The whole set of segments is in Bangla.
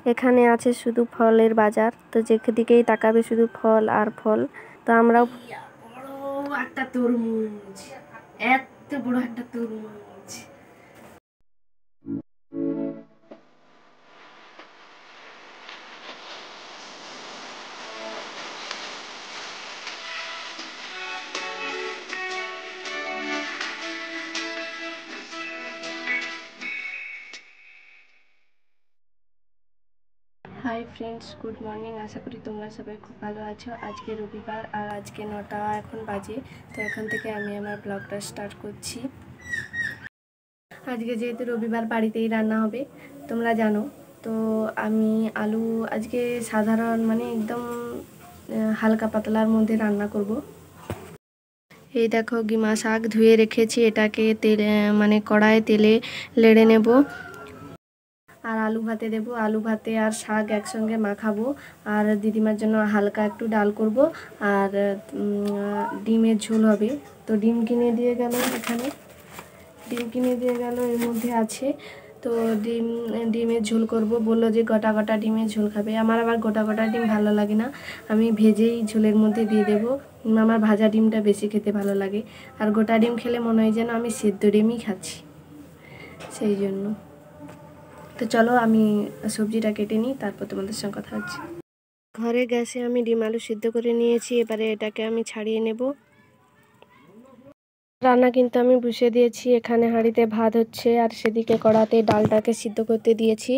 এখানে আছে শুধু ফলের বাজার, তো যেদিকেই তাকাবে শুধু ফল আর ফল। তো আমরাও বড় একটা তরমুজ, এত বড় একটা তরমুজ। Hi friends, good morning. আশা করি তোমরা সবাই খুব ভালো আছো। আজকে রবিবার আর আজকে 9টা এখন বাজে। তো এখন থেকে আমি আমার ব্লগটা স্টার্ট করছি। আজকে যেহেতু রবিবার বাড়িতেই রান্না হবে তোমরা জানো। তো আমি আলু আজকে সাধারণ মানে একদম হালকা পাতলার মধ্যে রান্না করব। এই দেখো গিমা শাক ধুয়ে রেখেছি, এটাকে তেলে মানে কড়াইয়ে তেলে লেড়ে নেব আর আলু ভাতে দেব। আলু ভাতে আর শাক একসঙ্গে মাখাবো। আর দিদিমার জন্য হালকা একটু ডাল করব আর ডিমের ঝোল হবে। তো ডিম কিনে দিয়ে গেল, এর মধ্যে আছে। তো ডিমের ঝোল করব, বললো যে গোটা গোটা ডিমের ঝোল খাবে। আমার আবার গোটা গোটা ডিম ভালো লাগে না, আমি ভেজেই ঝোলের মধ্যে দিয়ে দেবো। আমার ভাজা ডিমটা বেশি খেতে ভালো লাগে, আর গোটা ডিম খেলে মনে হয় যেন আমি সেদ্ধ ডিমই খাচ্ছি, সেই জন্য। তো চলো আমি সবজিটা কেটে নিই, তারপর তোমাদের সঙ্গে কথা হচ্ছে। ঘরে গ্যাসে আমি ডিম আলু সিদ্ধ করে নিয়েছি, এবারে এটাকে আমি ছাড়িয়ে নেব। রান্না কিন্তু আমি বসিয়ে দিয়েছি, এখানে হাঁড়িতে ভাত হচ্ছে আর সেদিকে কড়াতে ডালটাকে সিদ্ধ করতে দিয়েছি।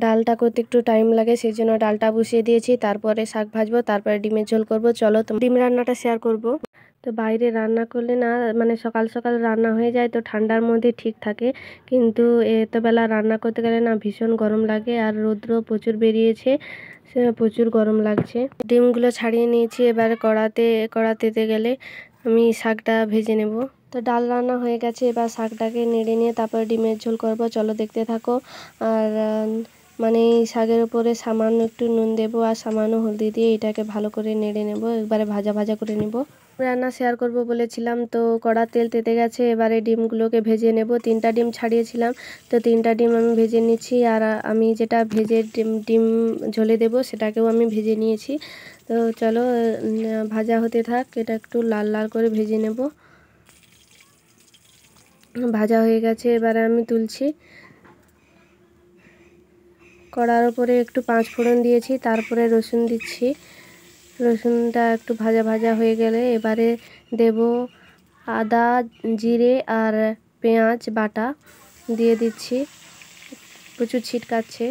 ডালটা করতে একটু টাইম লাগে, সেই জন্য ডালটা বসিয়ে দিয়েছি। তারপরে শাক ভাজবো, তারপরে ডিমের ঝোল করব। চলো ডিম রান্নাটা শেয়ার করব। তো বাইরে রান্না করলে না মানে সকাল সকাল রান্না হয়ে যায়, তো ঠান্ডার মধ্যে ঠিক থাকে, কিন্তু এত বেলা রান্না করতে গেলে না ভীষণ গরম লাগে, আর রৌদ্র প্রচুর বেরিয়েছে, প্রচুর গরম লাগছে। ডিমগুলো ছাড়িয়ে নিয়েছি, এবারে কড়াতেতে গেলে আমি শাকটা ভেজে নেব। তো ডাল রান্না হয়ে গেছে, এবার শাকটাকে নেড়ে নিয়ে তারপরে ডিমের ঝোল করব। চলো দেখতে থাকো। আর মানে এই শাকের উপরে সামান্য একটু নুন দেবো আর সামান্য হলদি দিয়ে এটাকে ভালো করে নেড়ে নেব, একবারে ভাজা ভাজা করে নেব। রান্না শেয়ার করব বলেছিলাম, তো কড়া তেল তেতে গেছে, এবারে ডিমগুলোকে ভেজে নেব। 3টা ডিম ছাড়িয়েছিলাম, তো 3টা ডিম আমি ভেজে নিচ্ছি। আর আমি যেটা ভেজে ডিম ঝোলে দেব সেটাকেও আমি ভেজে নিয়েছি। তো চলো ভাজা হতে থাক, এটা একটু লাল লাল করে ভেজে নেব। ভাজা হয়ে গেছে, এবারে আমি তুলছি। কড়ার উপরে একটু 5 ফোড়ন দিয়েছি, তারপরে রসুন দিচ্ছি। রসুনটা একটু ভাজা ভাজা হয়ে গেলে এবারে দেব আদা, জিরে আর পেঁয়াজ বাটা দিয়ে দিচ্ছি। প্রচুর ছিটকাচ্ছে,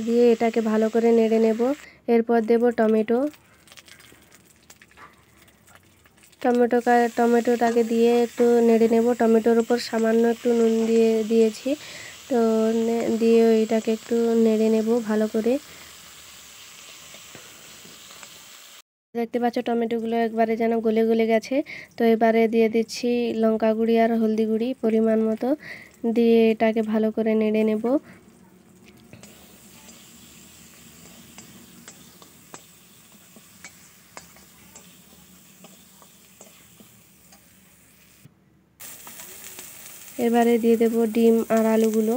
দিয়ে এটাকে ভালো করে নেড়ে নেব। এরপর দেব টমেটোটাকে দিয়ে একটু নেড়ে নেব। টমেটোর উপর সামান্য একটু নুন দিয়েছি, তো দিয়ে এটাকে একটু নেড়ে নেব ভালো করে। দেখতে পাচ্ছ টমেটোগুলো একবারে যেন গলে গলে গেছে। তো এবারে দিয়ে দিচ্ছি লঙ্কা গুঁড়ি আর হলদি গুঁড়ি পরিমাণ মতো, দিয়ে এটাকে ভালো করে নেড়ে নেব। এবারে দিয়ে দেব ডিম আর আলুগুলো,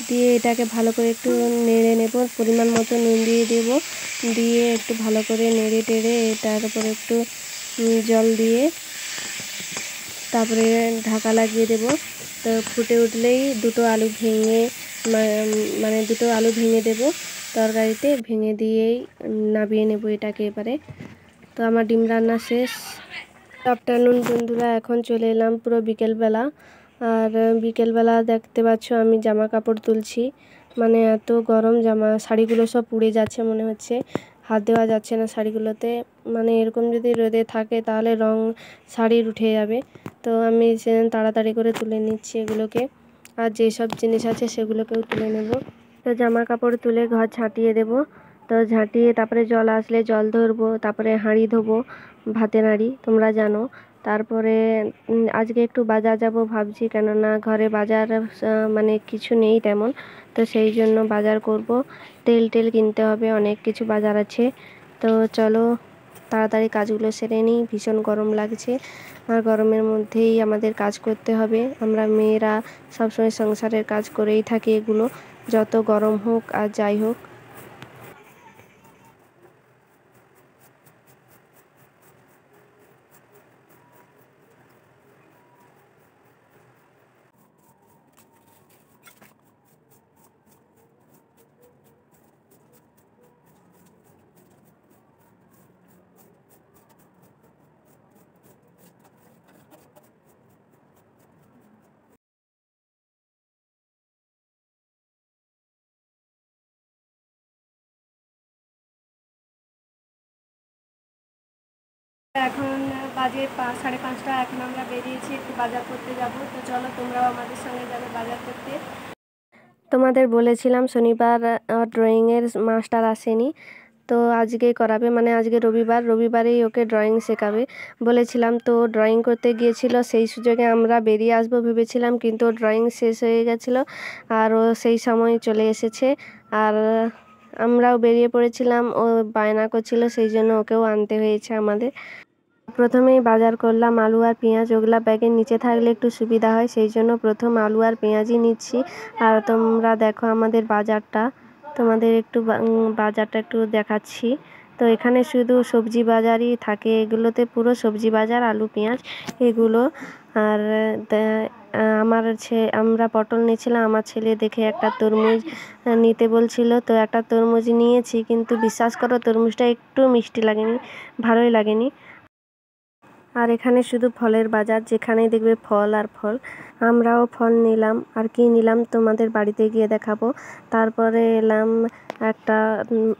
দিয়ে এটাকে ভালো করে একটু নেড়ে নেব। পরিমাণ মতো নুন দিয়ে দেব, দিয়ে একটু ভালো করে নেড়ে টেড়ে এটার উপর একটু জল দিয়ে তারপরে ঢাকা লাগিয়ে দেব। তো ফুটে উঠলেই দুটো আলু ভেঙে দেব তরকারিতে, ভেঙে দিয়েই নামিয়ে নেব এটাকে এবারে। তো আমার ডিম রান্না শেষ। আফটারনুন বন্ধুরা, এখন চলে এলাম পুরো বিকেলবেলা। আর বিকেলবেলা দেখতে পাচ্ছ আমি জামা কাপড় তুলছি, মানে এত গরম, শাড়িগুলো সব পুড়ে যাচ্ছে, মনে হচ্ছে হাত দেওয়া যাচ্ছে না শাড়িগুলোতে। মানে এরকম যদি রোদে থাকে তাহলে রং শাড়ির উঠে যাবে। তো আমি তাড়াতাড়ি করে তুলে নিচ্ছি এগুলোকে, আর যেসব জিনিস আছে সেগুলোকেও তুলে নেব। তো জামা কাপড় তুলে ঘর ঝাঁটিয়ে দেব। তো ঝাঁটিয়ে তারপরে জল আসলে জল ধরবো, তারপরে হাঁড়ি ধোবো, ভাতের হাঁড়ি তোমরা জানো। তারপরে আজকে একটু বাজার যাব ভাবছি, কেননা ঘরে বাজার মানে কিছু নেই তেমন, তো সেই জন্য বাজার করব। তেল কিনতে হবে, অনেক কিছু বাজার আছে। তো চলো তাড়াতাড়ি কাজগুলো সেরে নিই, ভীষণ গরম লাগছে আর গরমের মধ্যেই আমাদের কাজ করতে হবে। আমরা মেয়েরা সবসময় সংসারের কাজ করেই থাকি, এগুলো যত গরম হোক আর যাই হোক। এখন বাজে 5:30, এখন আমরা বেরিয়েছি একটু বাজার করতে যাব। তো চলো তোমরাও আমাদের সঙ্গে যাবে বাজার করতে। তোমাদের বলেছিলাম শনিবার ড্রয়িংয়ের মাস্টার আসেনি, তো আজকেই করাবে, মানে আজকে রবিবারেই ওকে ড্রয়িং শেখাবে বলেছিলাম। তো ড্রয়িং করতে গিয়েছিল, সেই সুযোগে আমরা বেরিয়ে আসবো ভেবেছিলাম, কিন্তু ড্রয়িং শেষ হয়ে গেছিলো আর ও সেই সময় চলে এসেছে। আর আমরাও বেরিয়ে পড়েছিলাম, ও বায়না করছিল, সেই জন্য ওকেও আনতে হয়েছে আমাদের। প্রথমেই বাজার করলাম আলু আর পেঁয়াজ, ওগুলা ব্যাগের নিচে থাকলে একটু সুবিধা হয়, সেই জন্য প্রথম আলু আর পেঁয়াজই নিচ্ছি। আর তোমরা দেখো আমাদের বাজারটা, তোমাদের একটু বাজারটা একটু দেখাচ্ছি। তো এখানে শুধু সবজি বাজারই থাকে, এগুলোতে পুরো সবজি বাজার, আলু পেঁয়াজ এগুলো। আর আমরা পটল নিয়েছিলাম, আমার ছেলে দেখে একটা তরমুজ নিতে বলছিল, তো একটা তরমুজ নিয়েছি, কিন্তু বিশ্বাস করো তরমুজটা একটু মিষ্টি লাগেনি, ভালোই লাগেনি। আর এখানে শুধু ফলের বাজার, যেখানেই দেখবে ফল আর ফল। আমরাও ফল নিলাম, আর কি নিলাম তোমাদের বাড়িতে গিয়ে দেখাবো। তারপরে এলাম একটা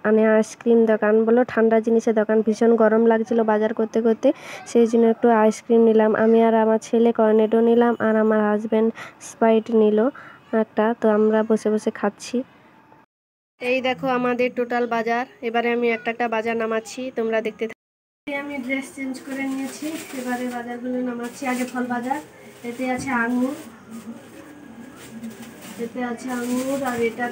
মানে আইসক্রিম দোকান, বলো ঠান্ডা জিনিসের দোকান, ভীষণ গরম লাগছিল বাজার করতে করতে, সেই জন্য একটু আইসক্রিম নিলাম। আমি আর আমার ছেলে কর্নেডো নিলাম, আর আমার হাজব্যান্ড স্প্রাইট নিল একটা। তো আমরা বসে বসে খাচ্ছি। এই দেখো আমাদের টোটাল বাজার। এবারে আমি একটা একটা বাজার নামাচ্ছি, তোমরা দেখতে। আমি ড্রেস চেঞ্জ করে নিয়েছি, এবারে বাজারগুলো নামাচ্ছি। আগে ফল বাজার, এতে আছে আঙুর, আর এটা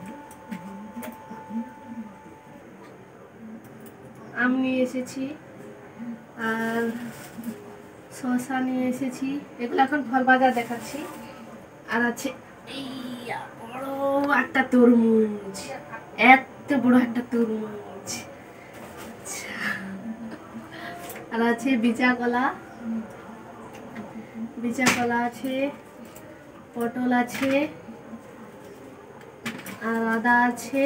আম নিয়ে এসেছি, আর শসা নিয়ে এসেছি। এগুলো এখন ফল বাজার দেখাচ্ছি। আর আছে এই বড় একটা তরমুজ, এত বড় একটা তরমুজ। আর আছে বিচা কলা আছে, পটল আছে, আর আদা আছে,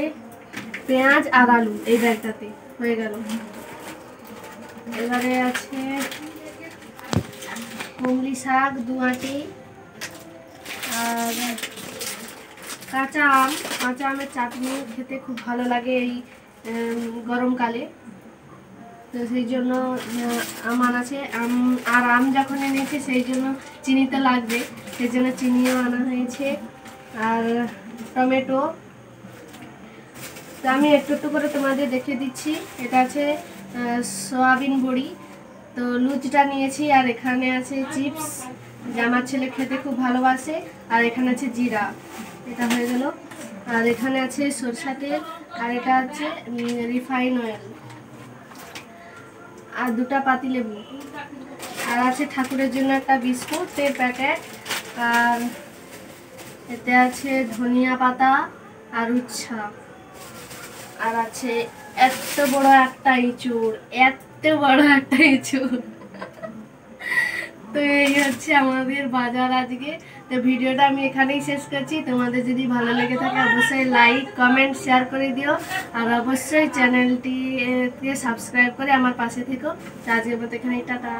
পেঁয়াজ আর আলু এই ব্যাগটাতে হয়ে গেল। এবারে আছে কুমড়ি শাক 2 আঁটি, আর কাঁচা আমের চাটনি খেতে খুব ভালো লাগে এই গরমকালে, তো সেই জন্য আম আছে। আম যখন এনেছে সেই জন্য চিনি তো লাগবে, সেই জন্য চিনিও আনা হয়েছে। আর টমেটো, তো আমি একটু একটু করে তোমাদের দেখে দিচ্ছি। এটা আছে সয়াবিন বড়ি, তো লুচিটা নিয়েছি। আর এখানে আছে চিপস, যে আমার ছেলে খেতে খুব ভালোবাসে। আর এখানে আছে জিরা, এটা হয়ে গেল। আর এখানে আছে সরষা তেল, আর এটা আছে রিফাইন অয়েল, আর 2টা পাতিলেবু, আর আছে ঠাকুরের জন্য একটা বিস্কুটের প্যাকেট, আর এতে আছে ধনিয়া পাতা আর উচ্ছা, আর আছে এত বড় একটা ইঁচড়। তো এই হচ্ছে আমাদের বাজার আজকে। তো ভিডিওটা আমি এখানেই শেষ করছি। তোমাদের যদি ভালো লেগে থাকে অবশ্যই লাইক কমেন্ট শেয়ার করে দিও, আর অবশ্যই চ্যানেলটিকে সাবস্ক্রাইব করে আমার পাশে থেকো। আজকের মতো এখানেই টাটা।